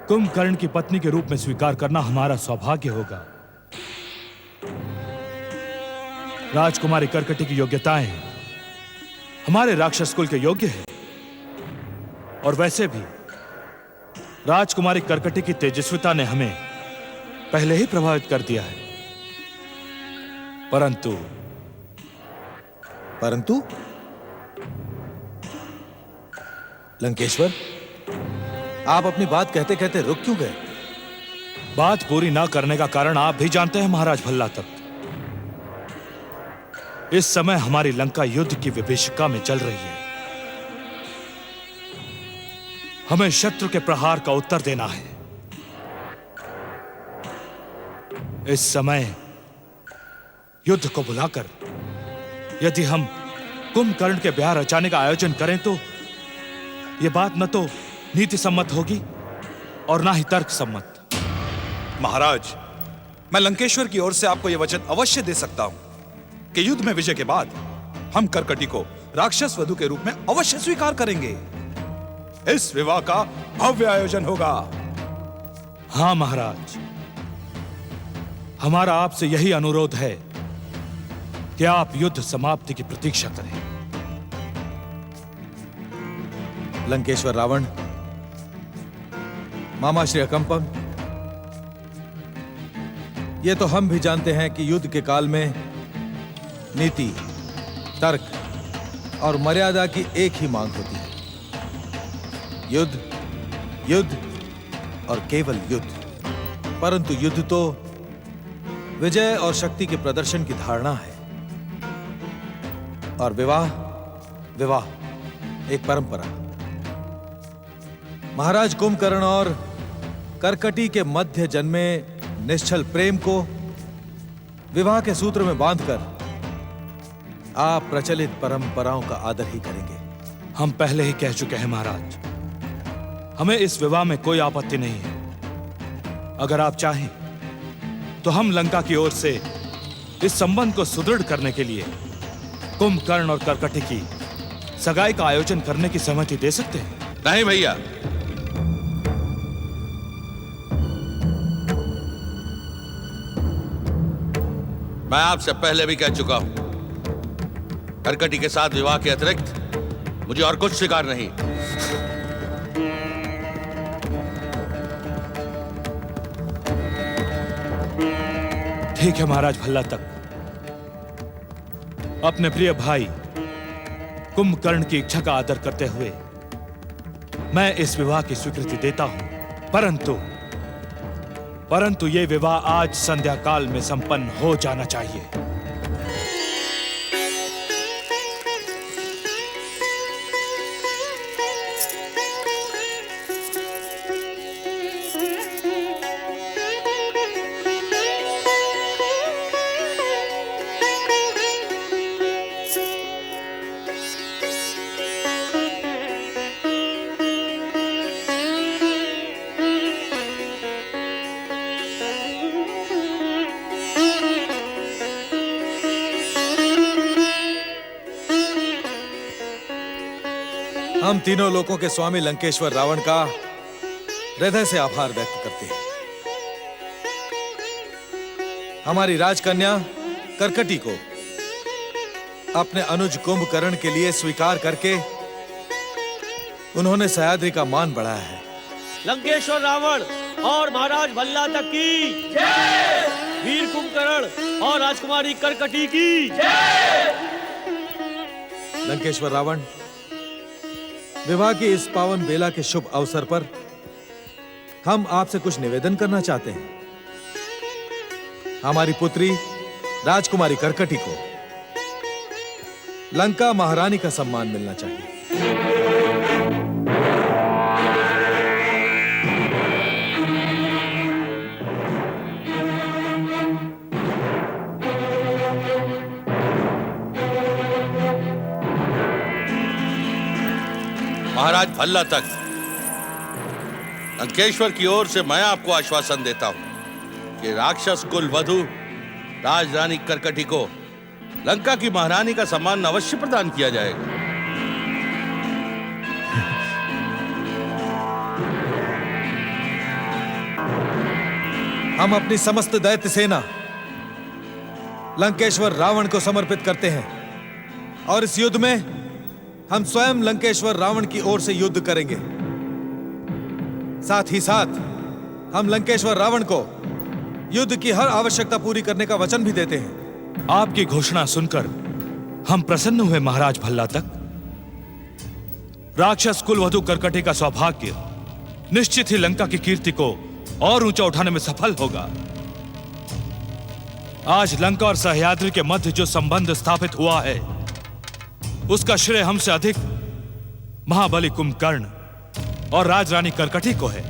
कुंभकर्ण की पत्नी के रूप में स्वीकार करना हमारा सौभाग्य होगा। राजकुमारी कर्कटी की योग्यताएं हमारे राक्षस कुल के योग्य है, और वैसे भी राजकुमारी कर्कटी की तेजस्विता ने हमें पहले ही प्रभावित कर दिया है। परंतु लंकेश्वर, आप अपनी बात कहते कहते रुक क्यों गए? बात पूरी ना करने का कारण आप भी जानते हैं महाराज भल्ला तक। इस समय हमारी लंका युद्ध की विभीषिका में चल रही है। हमें शत्रु के प्रहार का उत्तर देना है। इस समय युद्ध को भुलाकर यदि हम कुंभकर्ण के ब्याह रचाने का आयोजन करें तो यह बात न तो नीति सम्मत होगी और ना ही तर्क सम्मत। महाराज, मैं लंकेश्वर की ओर से आपको यह वचन अवश्य दे सकता हूं कि युद्ध में विजय के बाद हम कर्कटी को राक्षस वधू के रूप में अवश्य स्वीकार करेंगे। इस विवाह का भव्य आयोजन होगा। हां महाराज, हमारा आपसे यही अनुरोध है कि आप युद्ध समाप्ति की प्रतीक्षा करें। लंकेश्वर रावण, मामा श्री अकंपम, ये तो हम भी जानते हैं कि युद्ध के काल में नीति, तर्क और मर्यादा की एक ही मांग होती है। युद्ध, युद्ध और केवल युद्ध। परंतु युद्ध तो विजय और शक्ति के प्रदर्शन की धारणा है, और विवाह, विवाह एक परंपरा। महाराज कुंभकर्ण और कर्कटी के मध्य जन्मे निश्चल प्रेम को विवाह के सूत्र में बांधकर आप प्रचलित परंपराओं का आदर ही करेंगे। हम पहले ही कह चुके हैं महाराज, हमें इस विवाह में कोई आपत्ति नहीं है। अगर आप चाहें तो हम लंका की ओर से इस संबंध को सुदृढ़ करने के लिए कुंभकर्ण और कर्कटी की सगाई का आयोजन करने की सहमति दे सकते हैं। नहीं भैया, मैं आपसे पहले भी कह चुका हूं, कर्कटी के साथ विवाह के अतिरिक्त मुझे और कुछ स्वीकार नहीं। ठीक है महाराज भल्ला तक, अपने प्रिय भाई कुंभकर्ण की इच्छा का आदर करते हुए मैं इस विवाह की स्वीकृति देता हूं। परंतु यह विवाह आज संध्या काल में संपन्न हो जाना चाहिए। हम तीनों लोकों के स्वामी लंकेश्वर रावण का हृदय से आभार व्यक्त करते हैं। हमारी राजकन्या कर्कटी को अपने अनुज कुंभकर्ण के लिए स्वीकार करके उन्होंने सह्याद्री का मान बढ़ाया है। लंकेश्वर रावण और महाराज भल्ला तक की जय। वीर कुंभकर्ण और राजकुमारी कर्कटी की जय। लंकेश्वर रावण, विवाह की इस पावन बेला के शुभ अवसर पर हम आपसे कुछ निवेदन करना चाहते हैं। हमारी पुत्री राजकुमारी कर्कटी को लंका महारानी का सम्मान मिलना चाहिए। महाराज भल्ला तक, लंकेश्वर की ओर से मैं आपको आश्वासन देता हूं कि राक्षस कुल वधू राजरानी कर्कटी को लंका की महारानी का सम्मान अवश्य प्रदान किया जाएगा। हम अपनी समस्त दैत्य सेना लंकेश्वर रावण को समर्पित करते हैं और इस युद्ध में हम स्वयं लंकेश्वर रावण की ओर से युद्ध करेंगे। साथ ही साथ हम लंकेश्वर रावण को युद्ध की हर आवश्यकता पूरी करने का वचन भी देते हैं। आपकी घोषणा सुनकर हम प्रसन्न हुए महाराज भल्लातक। राक्षस कुलवधु करकटी का सौभाग्य निश्चित ही लंका की कीर्ति को और ऊंचा उठाने में सफल होगा। आज लंका और सह्याद्री के मध्य जो संबंध स्थापित हुआ है उसका श्रेय हमसे अधिक महाबली कुंभकर्ण और राजरानी करकटी को है।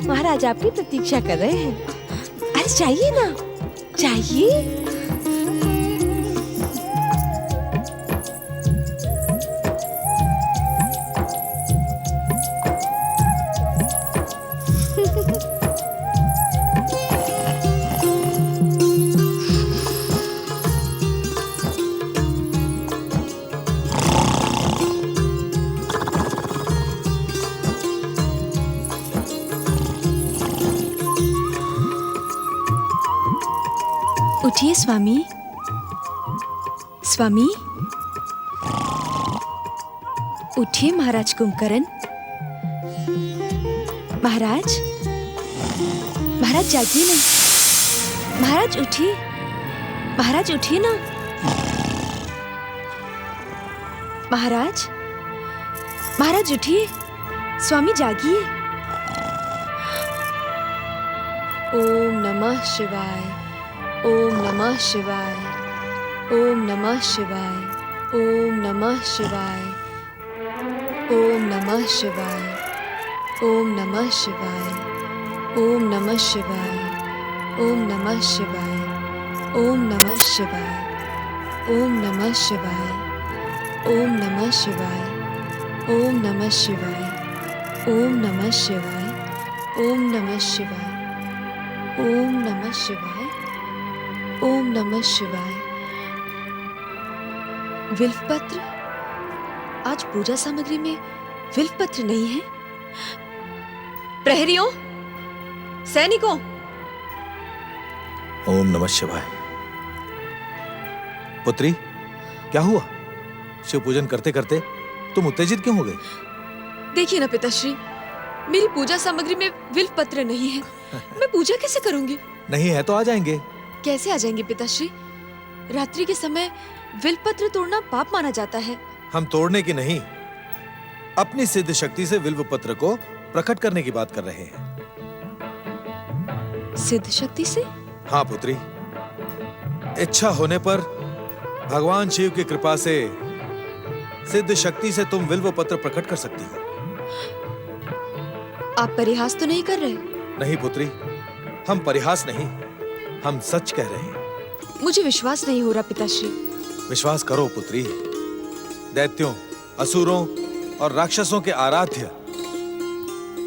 महाराज आपकी प्रतीक्षा कर रहे हैं। अरे चाहिए ना, चाहिए। उठिए स्वामी। स्वामी उठिए महाराज कुंभकर्ण। महाराज, महाराज जागिए ना। महाराज उठिए, महाराज उठिए ना। महाराज, महाराज उठिए। स्वामी जागिए। ओम नमः शिवाय, ओम नमः शिवाय, ओम नमः शिवाय, ओम नमः शिवाय, ओम नमः शिवाय, ओम नमः शिवाय, ओम नमः शिवाय, ओम नमः शिवाय, ओम नमः शिवाय, ओम नमः शिवाय, ओम नमः शिवाय, ओम नमः शिवाय, ओम नमः शिवाय, ओम नमः शिवाय, ओम नमः शिवाय, ओम नमः शिवाय। विल्वपत्र? आज पूजा सामग्री में विल्वपत्र नहीं है। प्रहरियों, सैनिकों। ओम नमः शिवाय। पुत्री, क्या हुआ? शिव पूजन करते करते तुम उत्तेजित क्यों हो गई? देखिए ना पिताश्री, मेरी पूजा सामग्री में विल्वपत्र नहीं है। मैं पूजा कैसे करूंगी? नहीं है तो आ जाएंगे। कैसे आ जाएंगे पिताश्री? रात्रि के समय विल्वपत्र तोड़ना पाप माना जाता है। हम तोड़ने की नहीं, अपनी सिद्ध शक्ति से विल्वपत्र को प्रकट करने की बात कर रहे हैं। सिद्ध शक्ति से? हाँ पुत्री, इच्छा होने पर भगवान शिव की कृपा से सिद्ध शक्ति से तुम विल्वपत्र प्रकट कर सकती हो। आप परिहास तो नहीं कर रहे? नहीं पुत्री, हम परिहास नहीं, हम सच कह रहे हैं। मुझे विश्वास नहीं हो रहा पिताश्री। विश्वास करो पुत्री। दैत्यों, असुरों और राक्षसों के आराध्य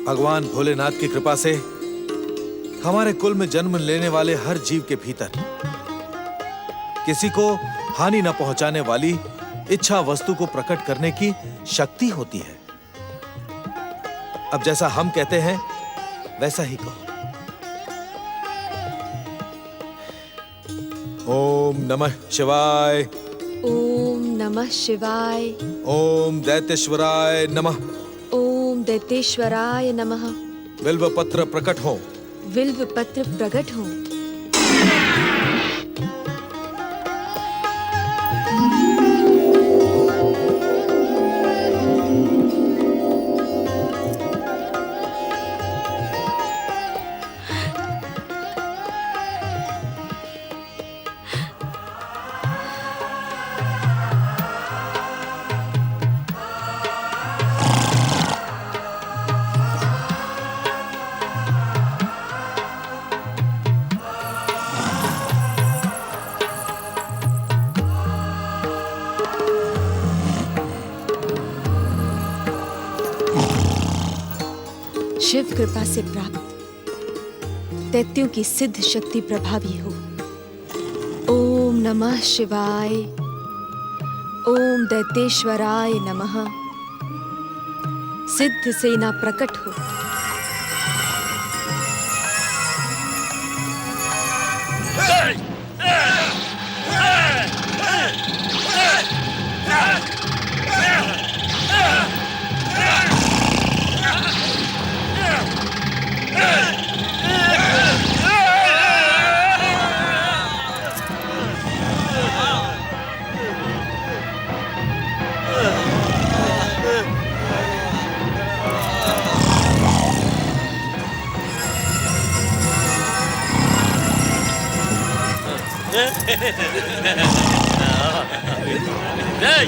भगवान भोलेनाथ की कृपा से हमारे कुल में जन्म लेने वाले हर जीव के भीतर किसी को हानि न पहुंचाने वाली इच्छा वस्तु को प्रकट करने की शक्ति होती है। अब जैसा हम कहते हैं वैसा ही कहो। ओम नमः शिवाय, ओम नमः शिवाय। ओम दैत्येश्वराय नमः। ओम दैत्येश्वराय नमः। बिल्व पत्र प्रकट हो। विल्व पत्र प्रकट हो। शिव कृपा से प्राप्त दैत्यों की सिद्ध शक्ति प्रभावी हो। ओम नमः शिवाय। ओम दैत्येश्वराय नमः। सिद्ध सेना प्रकट हो।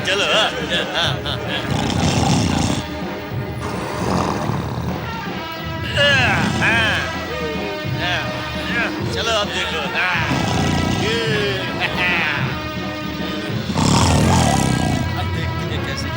चलो चलो अब देखो। अब देखते हैं कैसे।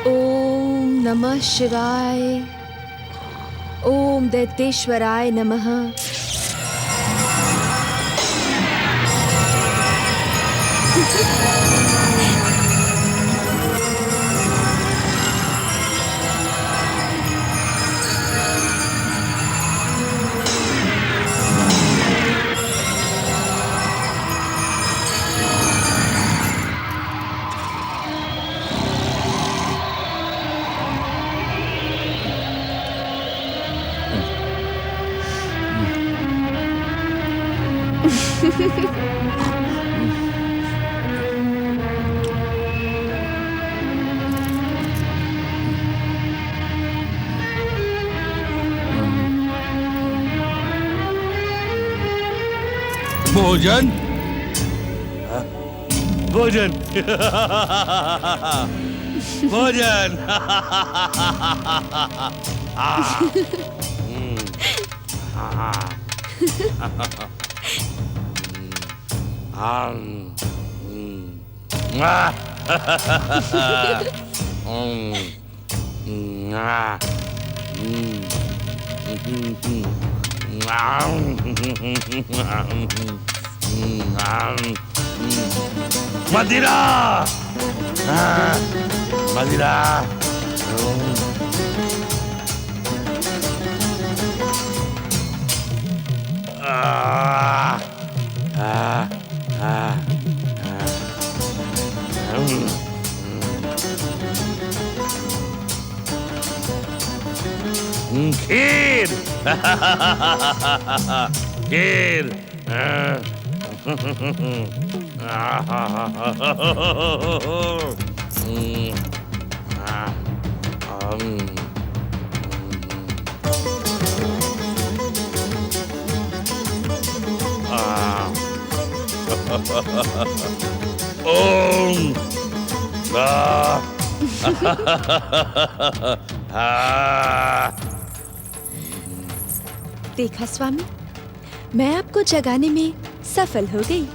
ओम नमः शिवाय। ओम दैत्येश्वराय नमः। भोजन भोजन भोजन मदिरा मदिरा खीर खीर ओम देखा स्वामी, मैं आपको जगाने में सफल हो गई।